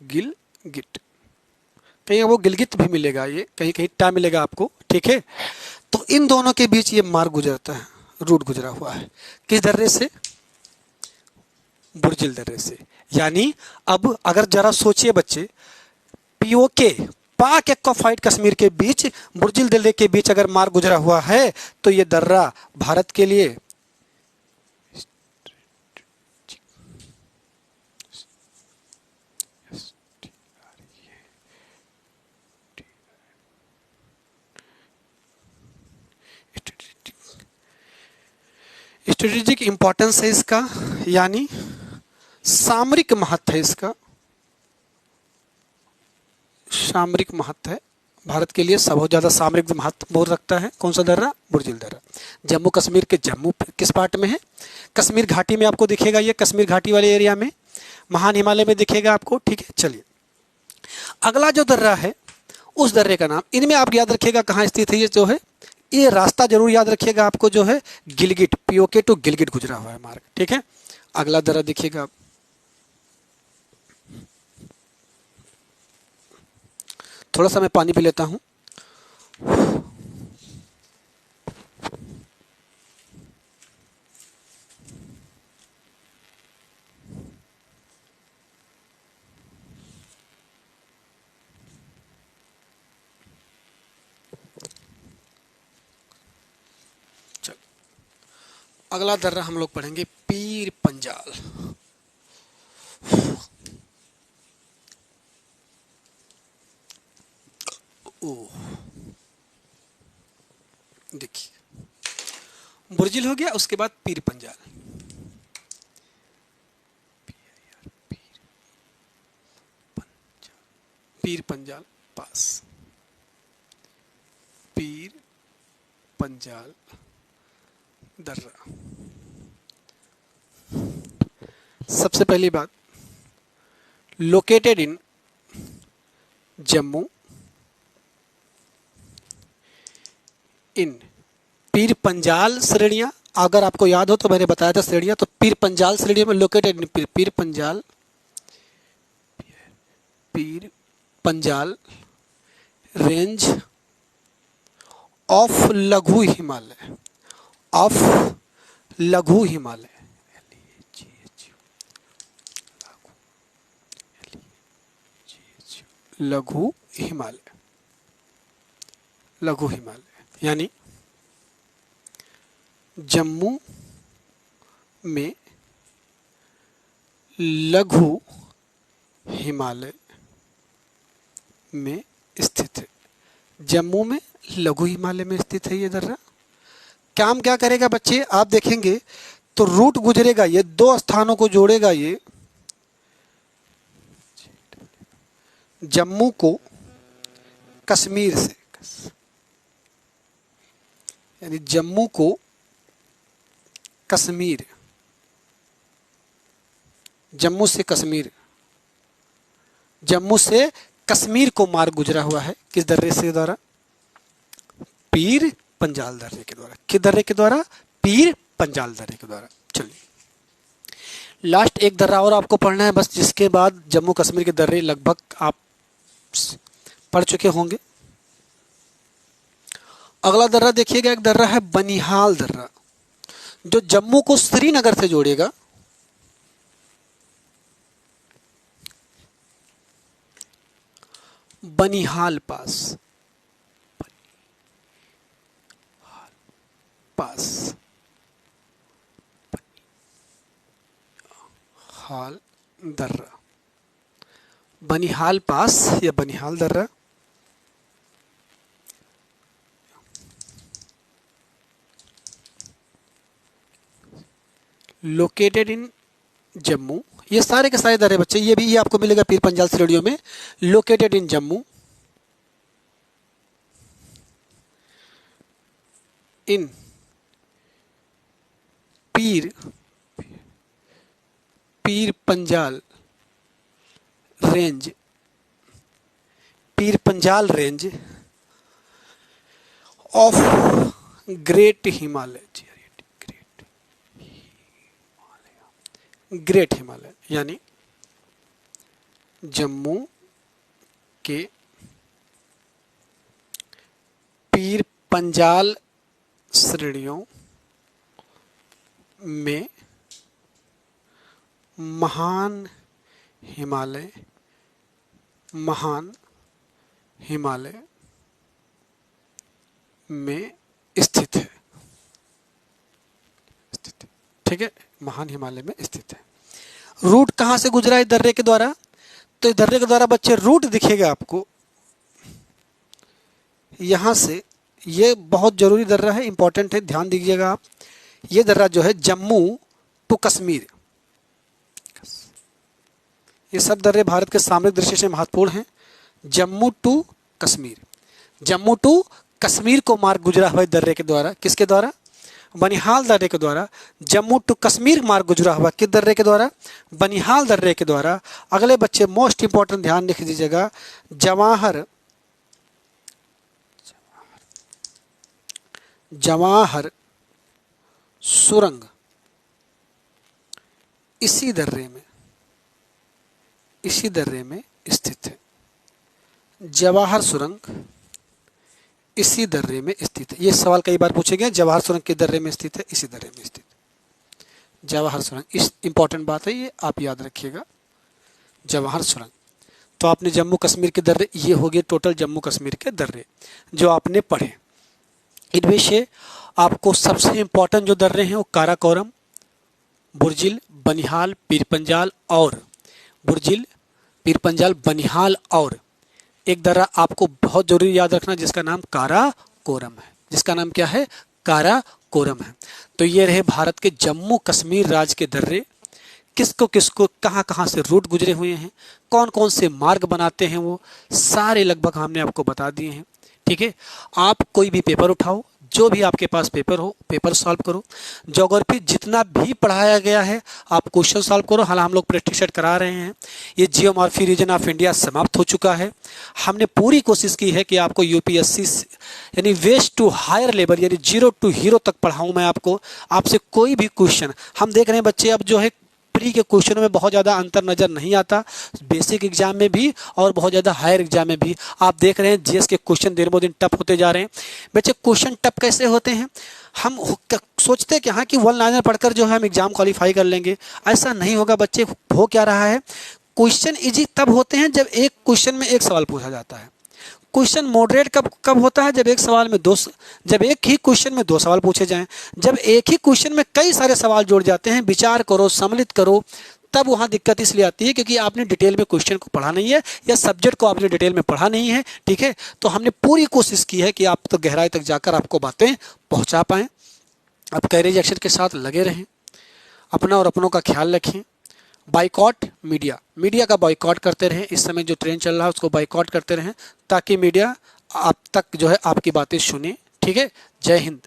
गिलगिट, कहीं वो गिलगित भी मिलेगा, ये कहीं कहीं टा मिलेगा आपको, ठीक है। तो इन दोनों के बीच ये मार्ग गुजरता है, रूट गुजरा हुआ है, किस दर्रे से, बुर्जिल दर्रे से। यानी अब अगर जरा सोचिए बच्चे, पीओके पाक एक्वाफाइड कश्मीर के बीच, बुर्जिल दर्रे के बीच अगर मार्ग गुजरा हुआ है तो ये दर्रा भारत के लिए स्ट्रेटेजिक इंपॉर्टेंस है इसका, यानी सामरिक महत्व है इसका, सामरिक महत्व है भारत के लिए, सब बहुत ज्यादा सामरिक महत्व बहुत रखता है। कौन सा दर्रा, बुर्जिल दर्रा। जम्मू कश्मीर के जम्मू किस पार्ट में है, कश्मीर घाटी में आपको दिखेगा, ये कश्मीर घाटी वाले एरिया में, महान हिमालय में दिखेगा आपको, ठीक है। चलिए अगला जो दर्रा है उस दर्रे का नाम। इनमें आप याद रखिएगा कहाँ स्थित है ये जो है, ये रास्ता जरूर याद रखिएगा आपको जो है गिलगिट, पीओके टू गिलगिट गुजरा हुआ है मार्ग। ठीक है, अगला दर्रा देखिएगा आप। थोड़ा सा मैं पानी पी लेता हूं। अगला दर्रा हम लोग पढ़ेंगे पीर पंजाल। देखिए, बुर्जिल हो गया, उसके बाद पीर पंजाल। पीर पंजाल पास, पीर पंजाल दर्रा। सबसे पहली बात, लोकेटेड इन जम्मू इन पीर पंजाल श्रेणियां। अगर आपको याद हो तो मैंने बताया था श्रेणियां, तो पीर पंजाल श्रेणियों में located in Pir Panjal, Pir Panjal range of लघु हिमालय, ऑफ लघु हिमालय, लघु हिमालय, लघु हिमालय यानी जम्मू में लघु हिमालय में स्थित है। जम्मू में लघु हिमालय में स्थित है ये दर्रा। काम क्या करेगा बच्चे, आप देखेंगे तो रूट गुजरेगा, ये दो स्थानों को जोड़ेगा। ये जम्मू को कश्मीर से, यानी जम्मू को कश्मीर, जम्मू से कश्मीर, जम्मू से कश्मीर को मार्ग गुजरा हुआ है। किस दर्रे से द्वारा? पीर पंजाल दर्रे के द्वारा। किस दर्रे के द्वारा? पीर पंजाल दर्रे के द्वारा। चलिए लास्ट एक दर्रा और आपको पढ़ना है बस, जिसके बाद जम्मू कश्मीर के दर्रे लगभग आप पढ़ चुके होंगे। अगला दर्रा देखिएगा, एक दर्रा है बनिहाल दर्रा, जो जम्मू को श्रीनगर से जोड़ेगा। बनिहाल पास, पास, हाल दर्रा, बनिहाल पास या बनिहाल दर्रा लोकेटेड इन जम्मू। ये सारे के सारे दर्रे बच्चे, ये भी ये आपको मिलेगा पीर पंजाल श्रेणियों में। Located in Jammu in Pir Panjal range, Pir Panjal range of great Himalaya, great Himalaya यानी जम्मू के पीर पंजाल श्रेणियों में महान हिमालय, महान हिमालय में स्थित है। ठीक है, महान हिमालय में स्थित है। रूट कहां से गुजरा है दर्रे के द्वारा? तो इस दर्रे के द्वारा बच्चे रूट दिखेगा आपको यहां से। ये बहुत जरूरी दर्रा है, इंपॉर्टेंट है, ध्यान दीजिएगा आप। ये दर्रा जो है जम्मू टू कश्मीर, ये सब दर्रे भारत के सामरिक दृष्टि से महत्वपूर्ण हैं। जम्मू टू कश्मीर, जम्मू टू कश्मीर को मार्ग गुजरा हुआ दर्रे के द्वारा। किसके द्वारा? बनिहाल दर्रे के द्वारा। जम्मू टू कश्मीर मार्ग गुजरा हुआ किस दर्रे के द्वारा? बनिहाल दर्रे के द्वारा। अगले बच्चे मोस्ट इंपॉर्टेंट ध्यान लिख दीजिएगा, जवाहर जवाहर सुरंग इसी दर्रे में स्थित है। जवाहर सुरंग इसी दर्रे में स्थित है। ये सवाल कई बार पूछे गए, जवाहर सुरंग के दर्रे में स्थित है, इसी दर्रे में स्थित जवाहर सुरंग। इस इंपॉर्टेंट बात है, ये आप याद रखिएगा, जवाहर सुरंग। तो आपने जम्मू कश्मीर के दर्रे, ये हो गए टोटल जम्मू कश्मीर के दर्रे जो आपने पढ़े। इनमें से आपको सबसे इंपॉर्टेंट जो दर्रे हैं वो काराकोरम, बुर्जिल, बनिहाल, पीरपंजाल और बुर्जिल, पीरपंजाल, बनिहाल और एक दर्रा आपको बहुत जरूरी याद रखना जिसका नाम काराकोरम है। जिसका नाम क्या है? काराकोरम है। तो ये रहे भारत के जम्मू कश्मीर राज्य के दर्रे। किसको किसको कहाँ कहाँ से रूट गुजरे हुए हैं, कौन कौन से मार्ग बनाते हैं, वो सारे लगभग हमने आपको बता दिए हैं। ठीक है, आप कोई भी पेपर उठाओ, जो भी आपके पास पेपर हो, पेपर सॉल्व करो। ज्योग्राफी जितना भी पढ़ाया गया है आप क्वेश्चन सॉल्व करो। हालांकि हम लोग प्रैक्टिस सेट करा रहे हैं। ये जियोमॉर्फी रीजन ऑफ इंडिया समाप्त हो चुका है। हमने पूरी कोशिश की है कि आपको यूपीएससी यानी वेस्ट टू हायर लेवल यानी 0 टू हीरो तक पढ़ाऊँ मैं आपको। आपसे कोई भी क्वेश्चन, हम देख रहे हैं बच्चे अब जो है प्री के क्वेश्चनों में बहुत ज़्यादा अंतर नज़र नहीं आता, बेसिक एग्जाम में भी और बहुत ज़्यादा हायर एग्जाम में भी। आप देख रहे हैं जीएस के क्वेश्चन दिन ब दिन टफ होते जा रहे हैं। बच्चे क्वेश्चन टफ कैसे होते हैं? हम सोचते हैं कि हाँ कि वन लाइनर पढ़कर जो है हम एग्जाम क्वालिफाई कर लेंगे, ऐसा नहीं होगा बच्चे। हो क्या रहा है, क्वेश्चन इजी तब होते हैं जब एक क्वेश्चन में एक सवाल पूछा जाता है। क्वेश्चन मॉडरेट कब होता है? जब एक ही क्वेश्चन में 2 सवाल पूछे जाएं। जब एक ही क्वेश्चन में कई सारे सवाल जोड़ जाते हैं, विचार करो, सम्मिलित करो, तब वहाँ दिक्कत इसलिए आती है क्योंकि आपने डिटेल में क्वेश्चन को पढ़ा नहीं है या सब्जेक्ट को आपने डिटेल में पढ़ा नहीं है। ठीक है, तो हमने पूरी कोशिश की है कि आप तो गहराई तक जाकर आपको बातें पहुँचा पाएँ। आप करेज एक्शन के साथ लगे रहें, अपना और अपनों का ख्याल रखें। बाइकॉट मीडिया का बाइकॉट करते रहें। इस समय जो ट्रेंड चल रहा है उसको बाइकॉट करते रहें ताकि मीडिया आप तक जो है आपकी बातें सुने। ठीक है, जय हिंद।